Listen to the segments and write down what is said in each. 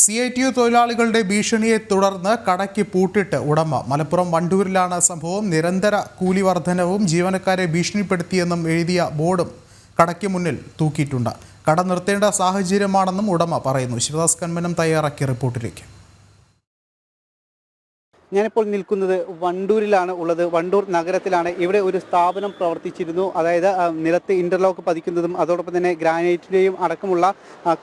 CITU തൊഴിലാളികളുടെ ഭീഷണിയെ തുടർന്ന് കടയ്ക്ക് പൂട്ടിട്ട് ഉടമ. മലപ്പുറം വണ്ടൂരിലാണ് സംഭവം. നിരന്തര കൂലി വർധനവും ജീവനക്കാരെ ഭീഷണിപ്പെടുത്തിയെന്നും എഴുതിയ ബോർഡും കടയ്ക്ക് മുന്നിൽ തൂക്കിയിട്ടുണ്ട്. കട നിർത്തേണ്ട സാഹചര്യമാണെന്നും ഉടമ പറയുന്നു. ശിവദാസ് കന്മനം തയ്യാറാക്കിയ റിപ്പോർട്ടിലേക്ക്. ഞാനിപ്പോൾ നിൽക്കുന്നത് വണ്ടൂരിലാണ് ഉള്ളത്. വണ്ടൂർ നഗരത്തിലാണ്. ഇവിടെ ഒരു സ്ഥാപനം പ്രവർത്തിച്ചിരുന്നു. അതായത് നിലത്ത് ഇന്റർലോക്ക് പതിക്കുന്നതും അതോടൊപ്പം തന്നെ ഗ്രാനൈറ്റിൻ്റെയും അടക്കമുള്ള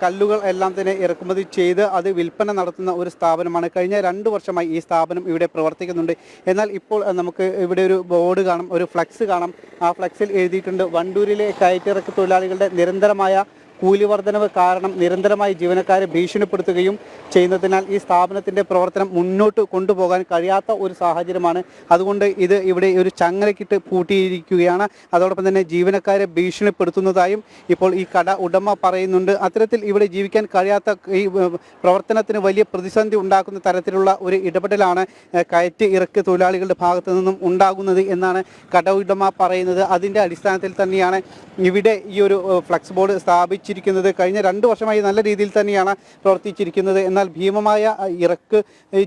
കല്ലുകൾ എല്ലാം തന്നെ ഇറക്കുമതി ചെയ്ത് അത് വിൽപ്പന നടത്തുന്ന ഒരു സ്ഥാപനമാണ്. കഴിഞ്ഞ 2 വർഷമായി ഈ സ്ഥാപനം ഇവിടെ പ്രവർത്തിക്കുന്നുണ്ട്. എന്നാൽ ഇപ്പോൾ നമുക്ക് ഇവിടെ ഒരു ബോർഡ് കാണാം, ഒരു ഫ്ലക്സ് കാണാം. ആ ഫ്ലക്സിൽ എഴുതിയിട്ടുണ്ട്, വണ്ടൂരിലെ കയറ്റിറക്ക് തൊഴിലാളികളുടെ നിരന്തരമായ കൂലി വർധനവ് കാരണം നിരന്തരമായി ജീവനക്കാരെ ഭീഷണിപ്പെടുത്തുകയും ചെയ്യുന്നതിനാൽ ഈ സ്ഥാപനത്തിൻ്റെ പ്രവർത്തനം മുന്നോട്ട് കൊണ്ടുപോകാൻ കഴിയാത്ത ഒരു സാഹചര്യമാണ്. അതുകൊണ്ട് ഇത് ഇവിടെ ഒരു ചങ്ങലക്കിട്ട് പൂട്ടിയിരിക്കുകയാണ്. അതോടൊപ്പം തന്നെ ജീവനക്കാരെ ഭീഷണിപ്പെടുത്തുന്നതായും ഇപ്പോൾ ഈ കട ഉടമ പറയുന്നുണ്ട്. അത്തരത്തിൽ ഇവിടെ ജീവിക്കാൻ കഴിയാത്ത ഈ പ്രവർത്തനത്തിന് വലിയ പ്രതിസന്ധി ഉണ്ടാക്കുന്ന തരത്തിലുള്ള ഒരു ഇടപെടലാണ് കയറ്റ് ഇറക്ക് തൊഴിലാളികളുടെ ഭാഗത്തു നിന്നും ഉണ്ടാകുന്നത് എന്നാണ് കട ഉടമ പറയുന്നത്. അതിൻ്റെ അടിസ്ഥാനത്തിൽ തന്നെയാണ് ഇവിടെ ഈ ഒരു ഫ്ലക്സ് ബോർഡ് സ്ഥാപിച്ചിരിക്കുന്നത്. കഴിഞ്ഞ 2 വർഷമായി നല്ല രീതിയിൽ തന്നെയാണ് പ്രവർത്തിച്ചിരിക്കുന്നത്. എന്നാൽ ഭീമമായ ഇറക്ക്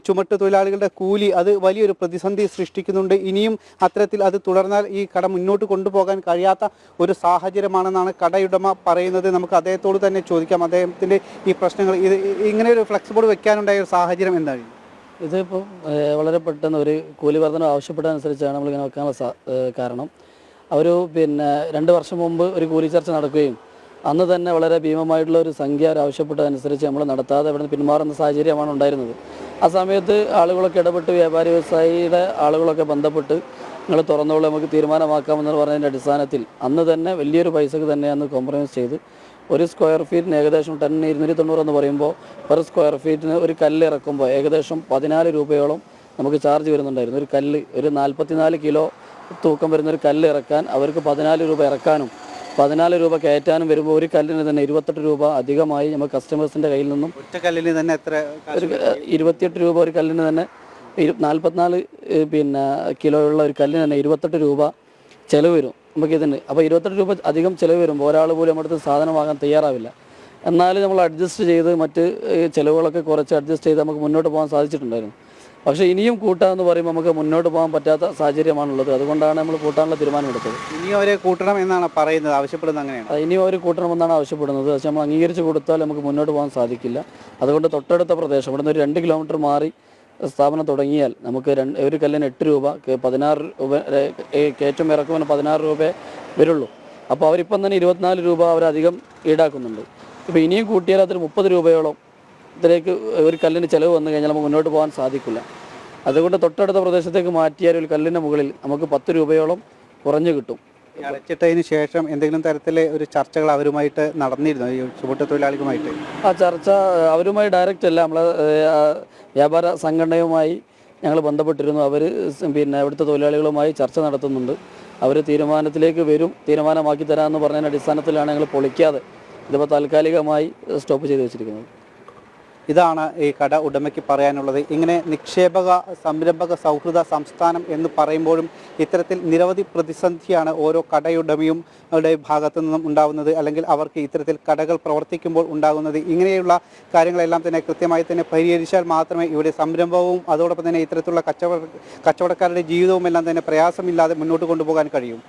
ചുമട്ട് തൊഴിലാളികളുടെ കൂലി അത് വലിയൊരു പ്രതിസന്ധി സൃഷ്ടിക്കുന്നുണ്ട്. ഇനിയും അത്തരത്തിൽ അത് തുടർന്നാൽ ഈ കട മുന്നോട്ട് കൊണ്ടുപോകാൻ കഴിയാത്ത ഒരു സാഹചര്യമാണെന്നാണ് കടയുടമ പറയുന്നത്. നമുക്ക് അദ്ദേഹത്തോട് തന്നെ ചോദിക്കാം, അദ്ദേഹത്തിൻ്റെ ഈ പ്രശ്നങ്ങൾ, ഇത് ഇങ്ങനെ ഒരു ഫ്ലക്സ് ബോർഡ് വെക്കാനുണ്ടായ ഒരു സാഹചര്യം എന്താണ്? ഇതിപ്പോൾ വളരെ പെട്ടെന്ന് ഒരു കൂലി വർധന ആവശ്യപ്പെട്ടതനുസരിച്ചാണ് നമ്മളിങ്ങനെ വെക്കാനുള്ള കാരണം. അവർ 2 വർഷം മുമ്പ് ഒരു കൂലി ചർച്ച നടക്കുകയും അന്ന് തന്നെ വളരെ ഭീമമായിട്ടുള്ള ഒരു സംഖ്യ ആവശ്യപ്പെട്ടതനുസരിച്ച് നമ്മൾ നടത്താതെ ഇവിടെ നിന്ന് പിന്മാറുന്ന സാഹചര്യമാണ് ഉണ്ടായിരുന്നത്. ആ സമയത്ത് ആളുകളൊക്കെ ഇടപെട്ട് വ്യാപാരി വ്യവസായിയുടെ ആളുകളൊക്കെ ബന്ധപ്പെട്ട് നിങ്ങൾ തുറന്നോളൂ, നമുക്ക് തീരുമാനമാക്കാമെന്ന് പറഞ്ഞതിൻ്റെ അടിസ്ഥാനത്തിൽ അന്ന് തന്നെ വലിയൊരു പൈസക്ക് തന്നെ അന്ന് കോംപ്രമൈസ് ചെയ്ത് ഒരു സ്ക്വയർ ഫീറ്റിന് ഏകദേശം 290 എന്ന് പറയുമ്പോൾ പെർ സ്ക്വയർ ഫീറ്റിന് ഒരു കല്ല് ഇറക്കുമ്പോൾ ഏകദേശം 14 രൂപയോളം നമുക്ക് ചാർജ് വരുന്നുണ്ടായിരുന്നു. ഒരു കല്ല്, ഒരു 44 കിലോ തൂക്കം വരുന്നൊരു കല്ല് ഇറക്കാൻ അവർക്ക് 14 രൂപ ഇറക്കാനും 14 രൂപ കയറ്റാനും വരുമ്പോൾ ഒരു കല്ലിന് തന്നെ 28 രൂപ അധികമായി നമുക്ക് കസ്റ്റമേഴ്സിൻ്റെ കയ്യിൽ നിന്നും ഒറ്റ കല്ലിന് തന്നെ എത്ര 28 രൂപ ഒരു കല്ലിന് തന്നെ 44 കിലോയുള്ള ഒരു കല്ലിന് തന്നെ 28 രൂപ ചിലവ് വരും നമുക്കിതിന്. അപ്പോൾ 28 രൂപ അധികം ചിലവ് വരുമ്പോൾ ഒരാൾ പോലും നമ്മുടെ അടുത്ത് സാധനം വാങ്ങാൻ തയ്യാറാവില്ല. എന്നാലും നമ്മൾ അഡ്ജസ്റ്റ് ചെയ്ത് മറ്റ് ചിലവുകളൊക്കെ കുറച്ച് അഡ്ജസ്റ്റ് ചെയ്ത് നമുക്ക് മുന്നോട്ട് പോകാൻ സാധിച്ചിട്ടുണ്ടായിരുന്നു. പക്ഷേ ഇനിയും കൂട്ടാമെന്ന് പറയുമ്പോൾ നമുക്ക് മുന്നോട്ട് പോകാൻ പറ്റാത്ത സാഹചര്യമാണുള്ളത്. അതുകൊണ്ടാണ് നമ്മൾ കൂട്ടാനുള്ള തീരുമാനമെടുത്തത്. ഇനിയും അവരെ കൂട്ടണം എന്നാണ് പറയുന്നത്, ആവശ്യപ്പെടുന്നത് അങ്ങനെയാണ്. ഇനിയും അവർ കൂട്ടണമെന്നാണ് ആവശ്യപ്പെടുന്നത്. പക്ഷേ നമ്മൾ അംഗീകരിച്ച് കൊടുത്താൽ നമുക്ക് മുന്നോട്ട് പോകാൻ സാധിക്കില്ല. അതുകൊണ്ട് തൊട്ടടുത്ത പ്രദേശം ഇവിടെ നിന്ന് ഒരു 2 കിലോമീറ്റർ മാറി സ്ഥാപനം തുടങ്ങിയാൽ നമുക്ക് ഒരു കല്ലിന് 8 രൂപ, 16 രൂപ കയറ്റം ഇറക്കുമ്പോൾ 16 രൂപ വരുള്ളൂ. അപ്പോൾ അവരിപ്പം തന്നെ 24 രൂപ അവരധികം ഈടാക്കുന്നുണ്ട്. ഇപ്പോൾ ഇനിയും കൂട്ടിയാൽ അതൊരു 30 രൂപയോളം ഇതിലേക്ക് ഒരു കല്ലിന് ചിലവ് വന്നു കഴിഞ്ഞാൽ നമുക്ക് മുന്നോട്ട് പോകാൻ സാധിക്കില്ല. അതുകൊണ്ട് തൊട്ടടുത്ത പ്രദേശത്തേക്ക് മാറ്റിയാൽ ഒരു കല്ലിൻ്റെ മുകളിൽ നമുക്ക് 10 രൂപയോളം കുറഞ്ഞു കിട്ടും. അടച്ചിട്ടതിന് ശേഷം എന്തെങ്കിലും തരത്തിലെ ഒരു ചർച്ചകൾ അവരുമായിട്ട് നടന്നിരുന്നു, ഈ ചുമട്ട് തൊഴിലാളികളുമായിട്ട്? ആ ചർച്ച അവരുമായി ഡയറക്റ്റ് അല്ല, നമ്മളെ വ്യാപാര സംഘടനയുമായി ഞങ്ങൾ ബന്ധപ്പെട്ടിരുന്നു. അവർ ഇവിടുത്തെ തൊഴിലാളികളുമായി ചർച്ച നടത്തുന്നുണ്ട്. അവർ തീരുമാനത്തിലേക്ക് വരും, തീരുമാനമാക്കി തരാമെന്ന് പറഞ്ഞതിൻ്റെ അടിസ്ഥാനത്തിലാണ് ഞങ്ങൾ പൊളിക്കാതെ ഇതിപ്പോൾ താൽക്കാലികമായി സ്റ്റോപ്പ് ചെയ്ത് വെച്ചിരിക്കുന്നത്. ഇതാണ് ഈ കട ഉടമയ്ക്ക് പറയാനുള്ളത്. ഇങ്ങനെ നിക്ഷേപക സംരംഭക സൗഹൃദ സംസ്ഥാനം എന്ന് പറയുമ്പോഴും ഇത്തരത്തിൽ നിരവധി പ്രതിസന്ധിയാണ് ഓരോ കടയുടമയും ഭാഗത്തു നിന്നും ഉണ്ടാകുന്നത്, അല്ലെങ്കിൽ അവർക്ക് ഇത്തരത്തിൽ കടകൾ പ്രവർത്തിക്കുമ്പോൾ ഉണ്ടാകുന്നത്. ഇങ്ങനെയുള്ള കാര്യങ്ങളെല്ലാം തന്നെ കൃത്യമായി തന്നെ പരിഹരിച്ചാൽ മാത്രമേ ഇവിടെ സംരംഭവും അതോടൊപ്പം തന്നെ ഇത്തരത്തിലുള്ള കച്ചവടക്കാരുടെ ജീവിതവും എല്ലാം തന്നെ പ്രയാസമില്ലാതെ മുന്നോട്ട് കൊണ്ടുപോകാൻ കഴിയും.